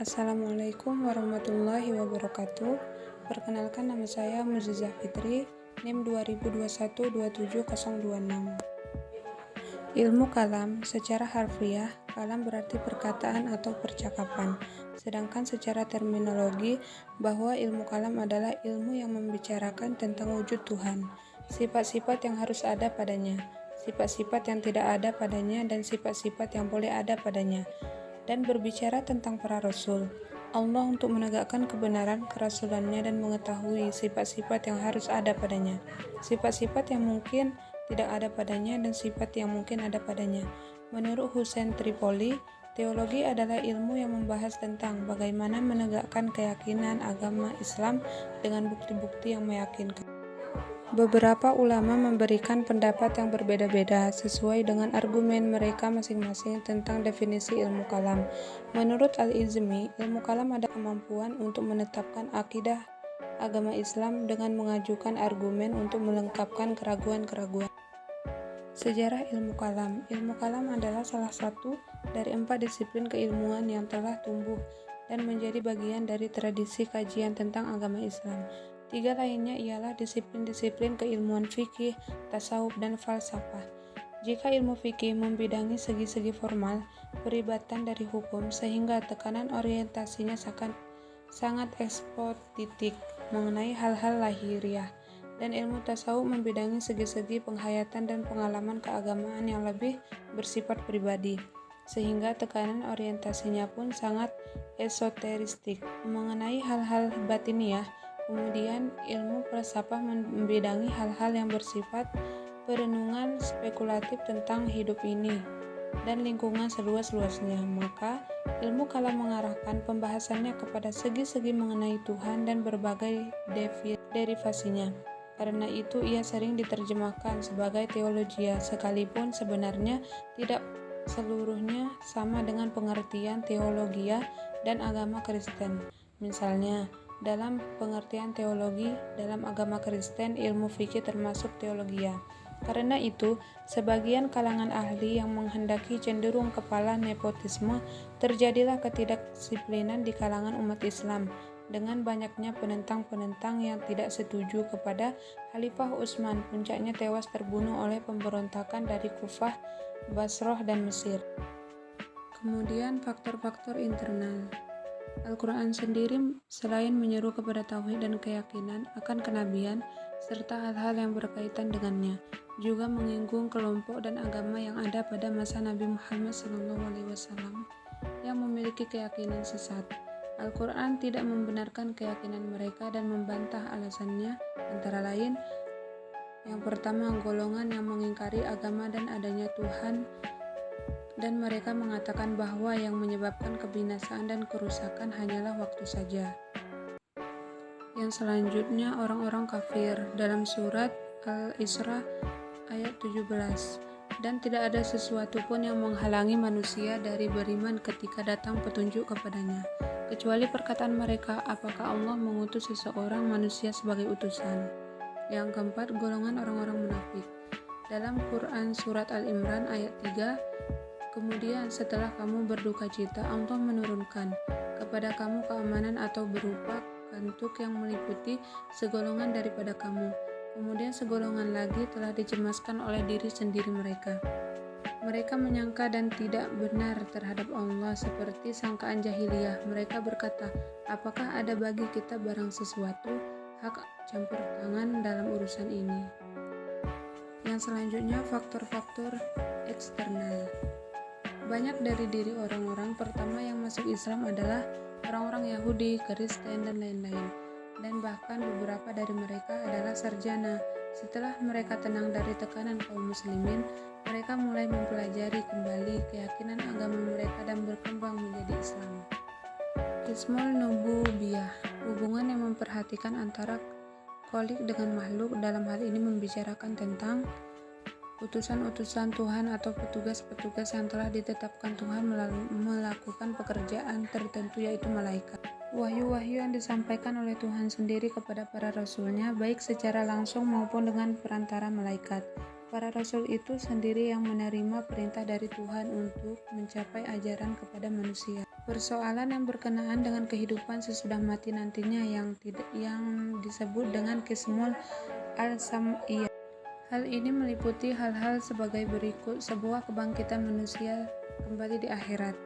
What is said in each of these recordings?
Assalamualaikum warahmatullahi wabarakatuh. Perkenalkan, nama saya Muzizah Fitri, NIM 2021270026. Ilmu kalam secara harfiah, kalam berarti perkataan atau percakapan. Sedangkan secara terminologi, bahwa ilmu kalam adalah ilmu yang membicarakan tentang wujud Tuhan, sifat-sifat yang harus ada padanya, sifat-sifat yang tidak ada padanya, dan sifat-sifat yang boleh ada padanya, dan berbicara tentang para rasul, Allah untuk menegakkan kebenaran kerasulannya dan mengetahui sifat-sifat yang harus ada padanya, sifat-sifat yang mungkin tidak ada padanya, dan sifat yang mungkin ada padanya. Menurut Husain Tripoli, teologi adalah ilmu yang membahas tentang bagaimana menegakkan keyakinan agama Islam dengan bukti-bukti yang meyakinkan. Beberapa ulama memberikan pendapat yang berbeda-beda sesuai dengan argumen mereka masing-masing tentang definisi ilmu kalam. Menurut Al-Izmi, ilmu kalam adalah kemampuan untuk menetapkan akidah agama Islam dengan mengajukan argumen untuk melengkapkan keraguan-keraguan. Sejarah ilmu kalam. Ilmu kalam adalah salah satu dari 4 disiplin keilmuan yang telah tumbuh dan menjadi bagian dari tradisi kajian tentang agama Islam. 3 lainnya ialah disiplin-disiplin keilmuan fikih, tasawuf, dan falsafah. Jika ilmu fikih membidangi segi-segi formal, peribatan dari hukum, sehingga tekanan orientasinya sangat ekspositif mengenai hal-hal lahiriah, dan ilmu tasawuf membidangi segi-segi penghayatan dan pengalaman keagamaan yang lebih bersifat pribadi, sehingga tekanan orientasinya pun sangat esoteristik mengenai hal-hal batiniah. Kemudian ilmu falsafah membidangi hal-hal yang bersifat perenungan spekulatif tentang hidup ini dan lingkungan seluas-luasnya. Maka ilmu kalam mengarahkan pembahasannya kepada segi-segi mengenai Tuhan dan berbagai derivasinya. Karena itu ia sering diterjemahkan sebagai teologia, sekalipun sebenarnya tidak seluruhnya sama dengan pengertian teologia dan agama Kristen. Misalnya, dalam pengertian teologi dalam agama Kristen, ilmu fikih termasuk teologia. Karena itu, sebagian kalangan ahli yang menghendaki cenderung kepada nepotisme, terjadilah ketidakdisiplinan di kalangan umat Islam, dengan banyaknya penentang-penentang yang tidak setuju kepada Khalifah Utsman. Puncaknya tewas terbunuh oleh pemberontakan dari Kufah, Basrah, dan Mesir. Kemudian faktor-faktor internal. Al-Quran sendiri selain menyeru kepada tauhid dan keyakinan akan kenabian serta hal-hal yang berkaitan dengannya, juga menyinggung kelompok dan agama yang ada pada masa Nabi Muhammad SAW yang memiliki keyakinan sesat. Al-Quran tidak membenarkan keyakinan mereka dan membantah alasannya, antara lain: yang pertama, golongan yang mengingkari agama dan adanya Tuhan, dan mereka mengatakan bahwa yang menyebabkan kebinasaan dan kerusakan hanyalah waktu saja. Yang selanjutnya, orang-orang kafir dalam surat Al-Isra ayat 17. Dan tidak ada sesuatu pun yang menghalangi manusia dari beriman ketika datang petunjuk kepadanya, kecuali perkataan mereka, apakah Allah mengutus seseorang manusia sebagai utusan. Yang keempat, golongan orang-orang munafik. Dalam Quran surat Al-Imran ayat 3, kemudian setelah kamu berduka cita, Allah menurunkan kepada kamu keamanan atau berupa kantuk yang meliputi segolongan daripada kamu. Kemudian segolongan lagi telah dicemaskan oleh diri sendiri mereka. Mereka menyangka dan tidak benar terhadap Allah seperti sangkaan jahiliyah. Mereka berkata, apakah ada bagi kita barang sesuatu hak campur tangan dalam urusan ini? Yang selanjutnya, faktor-faktor eksternal. Banyak dari diri orang-orang pertama yang masuk Islam adalah orang-orang Yahudi, Kristen, dan lain-lain. Dan bahkan beberapa dari mereka adalah sarjana. Setelah mereka tenang dari tekanan kaum muslimin, mereka mulai mempelajari kembali keyakinan agama mereka dan berkembang menjadi Islam. Ismul Nububiyah, hubungan yang memperhatikan antara kholik dengan makhluk. Dalam hal ini membicarakan tentang utusan-utusan Tuhan atau petugas-petugas yang telah ditetapkan Tuhan melakukan pekerjaan tertentu, yaitu malaikat. Wahyu-wahyu yang disampaikan oleh Tuhan sendiri kepada para rasulnya, baik secara langsung maupun dengan perantara malaikat. Para rasul itu sendiri yang menerima perintah dari Tuhan untuk mencapai ajaran kepada manusia. Persoalan yang berkenaan dengan kehidupan sesudah mati nantinya yang disebut dengan Qismul al-Sam'iyah. Hal ini meliputi hal-hal sebagai berikut: sebuah kebangkitan manusia kembali di akhirat,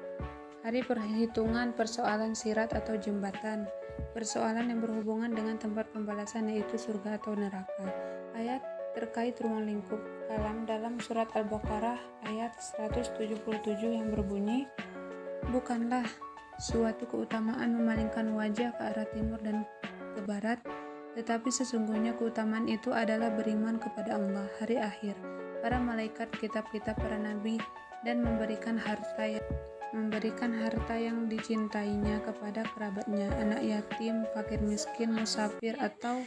hari perhitungan, persoalan sirat atau jembatan, persoalan yang berhubungan dengan tempat pembalasan yaitu surga atau neraka. Ayat terkait ruang lingkup kalam dalam surat Al-Baqarah ayat 177 yang berbunyi, "Bukanlah suatu keutamaan memalingkan wajah ke arah timur dan ke barat, tetapi sesungguhnya keutamaan itu adalah beriman kepada Allah, hari akhir, para malaikat, kitab-kitab, para nabi, dan memberikan harta yang dicintainya kepada kerabatnya, anak yatim, fakir miskin, musafir, atau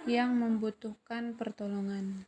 yang membutuhkan pertolongan."